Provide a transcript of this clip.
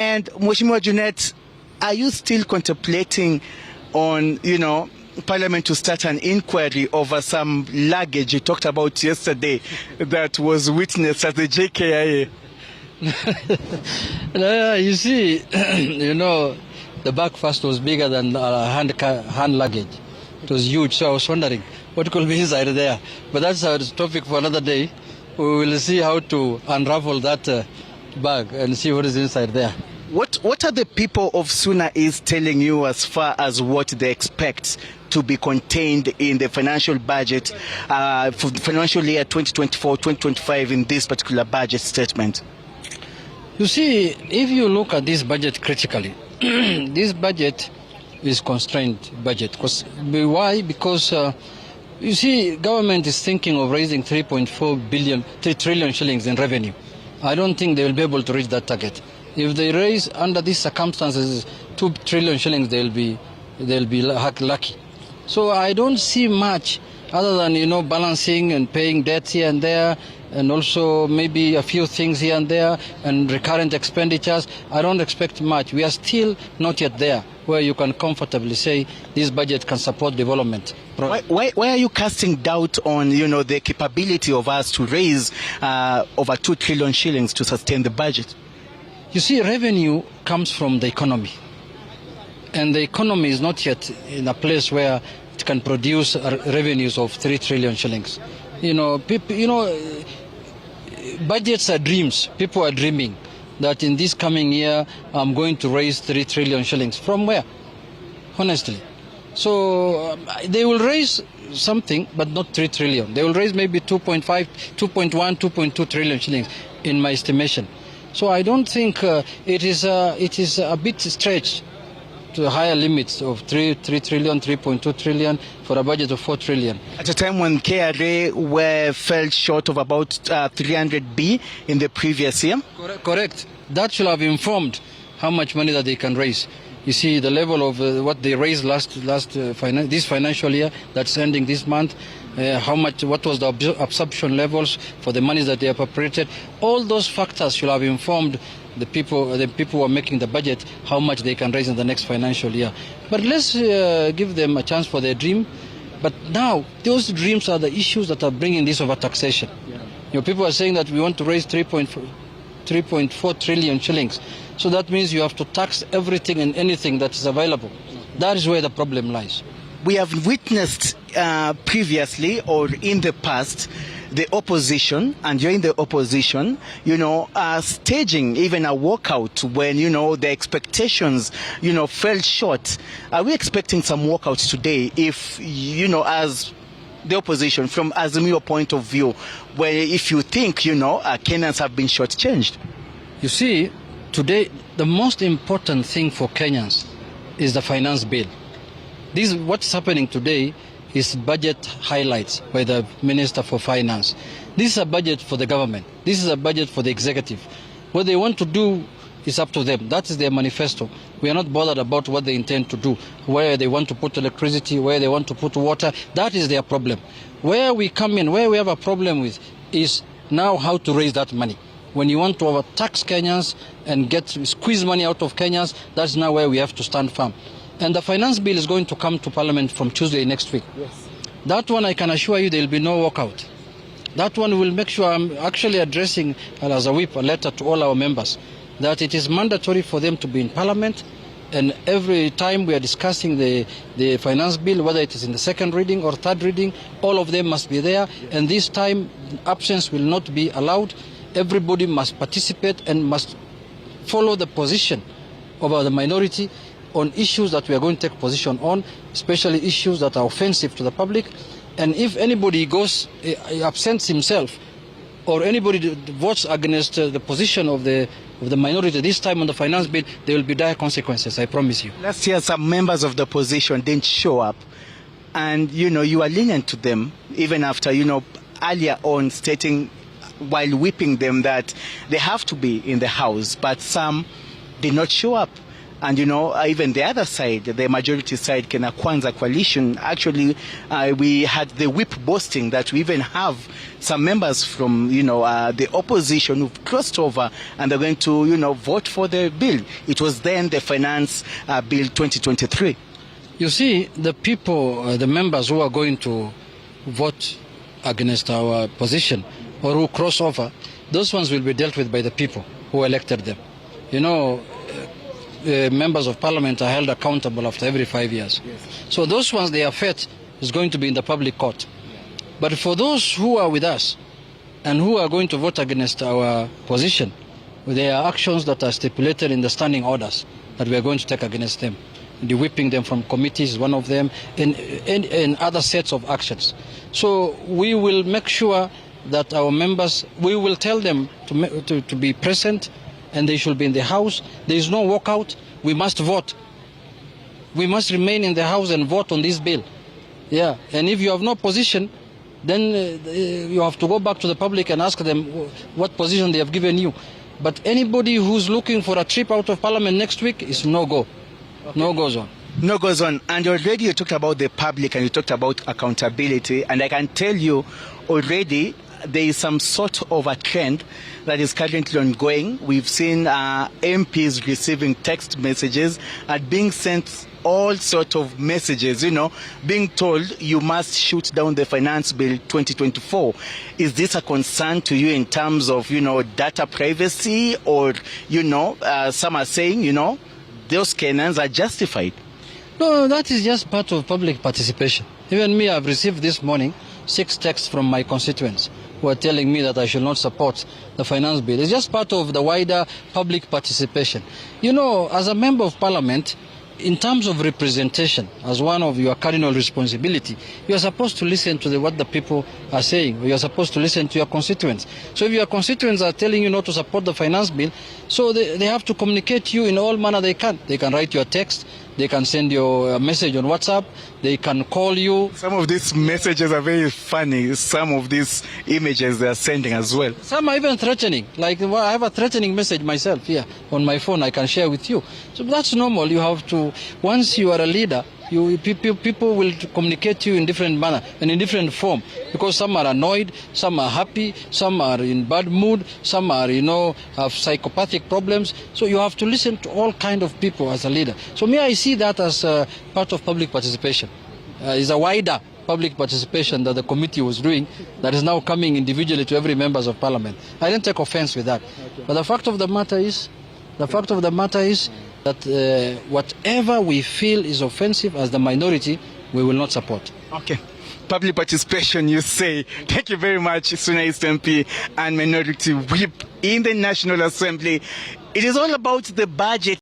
And Mheshimiwa Junet, are you still contemplating on, Parliament to start an inquiry over some luggage you talked about yesterday that was witnessed at the JKIA? You see, the bag first was bigger than hand luggage. It was huge, so I was wondering what could be inside there. But that's our topic for another day. We will see how to unravel that bag and see what is inside there. What are the people of Suna is telling you as far as what they expect to be contained in the financial budget for the financial year 2024-2025 in this particular budget statement? You see, if you look at this budget critically, this budget is constrained budget. Why? Because you see, government is thinking of raising 3 trillion shillings in revenue. I don't think they will be able to reach that target. If they raise under these circumstances 2 trillion shillings, they'll be lucky. So I don't see much other than balancing and paying debts here and there, and also maybe a few things here and there, and recurrent expenditures. I don't expect much. We are still not yet there where you can comfortably say this budget can support development. Why are you casting doubt on the capability of us to raise over 2 trillion shillings to sustain the budget? You see, revenue comes from the economy, and the economy is not yet in a place where it can produce revenues of 3 trillion shillings. Budgets are dreams. People are dreaming that in this coming year I'm going to raise 3 trillion shillings. From where? Honestly. So they will raise something, but not 3 trillion. They will raise maybe 2.5, 2.1, 2.2 trillion shillings in my estimation. So I don't think it is a bit stretched to higher limits of 3 trillion, 3.2 trillion for a budget of 4 trillion. At a time when KRA fell short of about 300B in the previous year? Correct. That should have informed how much money that they can raise. You see, the level of what they raised this financial year that's ending this month, what was the absorption levels for the monies that they appropriated. All those factors should have informed the people who are making the budget how much they can raise in the next financial year. But let's give them a chance for their dream. But now, those dreams are the issues that are bringing this overtaxation. Yeah. People are saying that we want to raise 3.4 trillion shillings. So that means you have to tax everything and anything that is available. That is where the problem lies. We have witnessed previously or in the past the opposition, and you're in the opposition, staging even a walkout when, the expectations, fell short. Are we expecting some walkouts today if, as the opposition, from Azimio point of view, where if you think, Kenyans have been shortchanged? You see, today, the most important thing for Kenyans is the finance bill. What's happening today is budget highlights by the Minister for Finance. This is a budget for the government. This is a budget for the executive. What they want to do is up to them. That is their manifesto. We are not bothered about what they intend to do, where they want to put electricity, where they want to put water. That is their problem. Where we come in, where we have a problem with, is now how to raise that money. When you want to overtax Kenyans and squeeze money out of Kenyans, that's now where we have to stand firm. And the finance bill is going to come to Parliament from Tuesday next week. Yes. That one, I can assure you, there will be no walkout. That one will make sure I'm actually addressing, as a whip, a letter to all our members, that it is mandatory for them to be in Parliament. And every time we are discussing the finance bill, whether it is in the second reading or third reading, all of them must be there. Yes. And this time, absence will not be allowed. Everybody must participate and must follow the position of the minority on issues that we are going to take position on, especially issues that are offensive to the public. And if anybody absents himself, or anybody votes against the position of the minority this time on the finance bill, there will be dire consequences, I promise you. Last year, some members of the opposition didn't show up, and you are lenient to them, even after earlier on stating, while whipping them, that they have to be in the house, but some did not show up. And, even the other side, the majority side, Kenya Kwanza coalition, actually, we had the whip boasting that we even have some members from, the opposition who've crossed over and they're going to, vote for the bill. It was then the Finance Bill 2023. You see, the people, the members who are going to vote against our position or who cross over, those ones will be dealt with by the people who elected them. Members of parliament are held accountable after every 5 years. Yes. So those ones, their fate is going to be in the public court. But for those who are with us and who are going to vote against our position, there are actions that are stipulated in the standing orders that we are going to take against them. The whipping them from committees is one of them, and other sets of actions. So we will make sure that our members, we will tell them to be present, and they should be in the house. There is no walkout. We must vote. We must remain in the house and vote on this bill. Yeah, and if you have no position, then you have to go back to the public and ask them what position they have given you. But anybody who's looking for a trip out of parliament next week is no go. Okay. No goes on. No goes on. And already you talked about the public and you talked about accountability. And I can tell you already there is some sort of a trend that is currently ongoing. We've seen MPs receiving text messages and being sent all sort of messages, being told you must shoot down the Finance Bill 2024. Is this a concern to you in terms of, data privacy, or, some are saying, those Kenyans are justified? No, that is just part of public participation. Even me, I've received this morning 6 texts from my constituents who are telling me that I should not support the finance bill. It's just part of the wider public participation. As a member of parliament, in terms of representation, as one of your cardinal responsibility, you are supposed to listen to what the people are saying. You are supposed to listen to your constituents. So if your constituents are telling you not to support the finance bill, so they have to communicate to you in all manner they can. They can write you a text, they can send you a message on WhatsApp, they can call you. Some of these messages are very funny. Some of these images they are sending as well. Some are even threatening. Like, I have a threatening message myself here on my phone I can share with you. So that's normal. You have to, once you are a leader, people will communicate to you in different manner and in different form, because some are annoyed, some are happy, some are in bad mood, some are, have psychopathic problems. So you have to listen to all kind of people as a leader. So I see that as part of public participation. It's a wider public participation that the committee was doing that is now coming individually to every members of parliament. I don't take offense with that. Okay. But the fact of the matter is that whatever we feel is offensive as the minority, we will not support. Okay. Public participation, you say. Thank you very much, Suna East MP and Minority Whip in the National Assembly. It is all about the budget.